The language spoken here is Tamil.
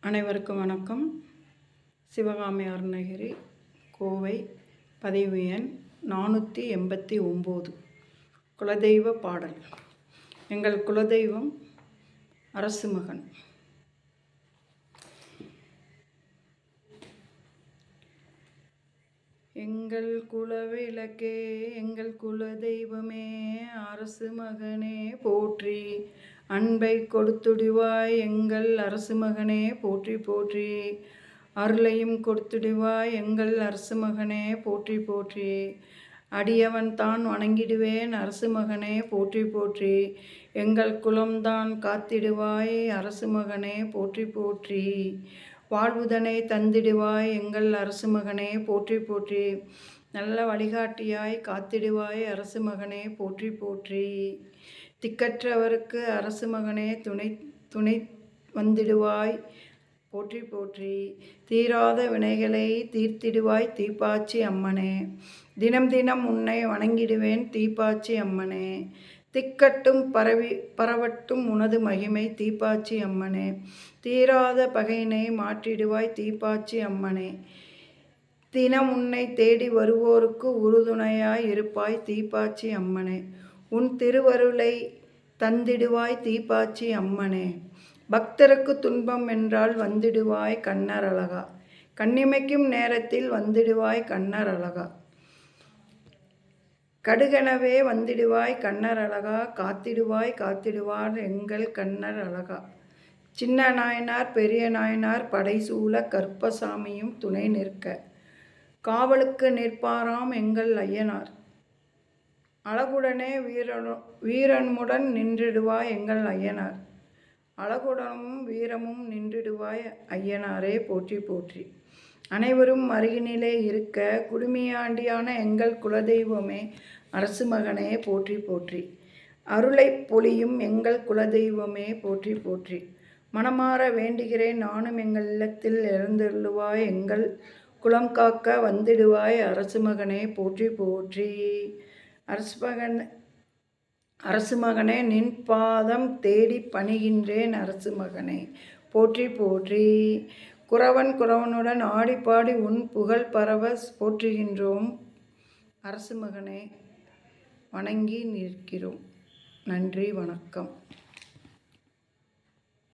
அனைவருக்கும் வணக்கம். சிவகாமி அருணகிரி, கோவை, பதிவு எண் 489. குலதெய்வ பாடல். எங்கள் குலதெய்வம் அரசுமகன். எங்கள் குலவிளக்கே, எங்கள் குலதெய்வமே, அரசு மகனே போற்றி. அன்பை கொடுத்துடுவாய் எங்கள் அரசு மகனே போற்றி போற்றி. அருளையும் கொடுத்துடுவாய் எங்கள் அரசு மகனே போற்றி போற்றி. அடியவன் தான் வணங்கிடுவேன் அரசு மகனே போற்றி போற்றி. எங்கள் குலம்தான் காத்திடுவாய் அரசு மகனே போற்றி போற்றி. வாழ்வுதனை தந்திடுவாய் எங்கள் அரசு மகனே போற்றி போற்றி. நல்ல வழிகாட்டியாய் காத்திடுவாய் அரசு மகனே போற்றி போற்றி. திக்கற்றவருக்கு அரசு மகனே துணை வந்திடுவாய் போற்றி போற்றி. தீராத வினைகளை தீர்த்திடுவாய் தீப்பாச்சி அம்மனே. தினம் தினம் உன்னை வணங்கிடுவேன் தீப்பாச்சி அம்மனே. திக்கட்டும் பரவட்டும் உனது மகிமை தீப்பாச்சி அம்மனே. தீராத பகையினை மாற்றிடுவாய் தீப்பாச்சி அம்மனே. தினம் உன்னை தேடி வருவோருக்கு உறுதுணையாய் இருப்பாய் தீப்பாச்சி அம்மனே. உன் திருவருளை தந்திடுவாய் தீப்பாச்சி அம்மனே. பக்தருக்கு துன்பம் என்றால் வந்திடுவாய் கண்ணர் அழகா. கண்ணிமைக்கும் நேரத்தில் வந்திடுவாய் கண்ணர் அழகா. கடுகெனவே வந்திடுவாய் கண்ணர் அழகா. காத்திடுவார் எங்கள் கண்ணர் அழகா. சின்ன நாயனார் பெரிய நாயனார் படைசூழ கற்பசாமியும் துணை நிற்க காவலுக்கு நிற்பாராம் எங்கள் ஐயனார். அழகுடனே வீரமுடன் நின்றிடுவாய் எங்கள் ஐயனார். அழகுடனும் வீரமும் நின்றிடுவாய் ஐயனாரே போற்றி போற்றி. அனைவரும் அருகினிலே இருக்க குடுமியாண்டியான எங்கள் குலதெய்வமே அரசு மகனே போற்றி போற்றி. அருளை பொழியும் எங்கள் குலதெய்வமே போற்றி போற்றி. மனமாற வேண்டுகிறேன் நானும் எங்கள் இல்லத்தில் எழுந்தருளுவாய் எங்கள் குலம் காக்க வந்திடுவாய் அரசு மகனே போற்றி போற்றி. அரசு மகனே நின் பாதம் தேடி பணிகின்றேன் அரசு மகனே போற்றி போற்றி. குறவனுடன் ஆடிப்பாடி உன் புகழ் பரவ போற்றுகின்றோம் அரசு மகனே வணங்கி நிற்கிறோம். நன்றி, வணக்கம்.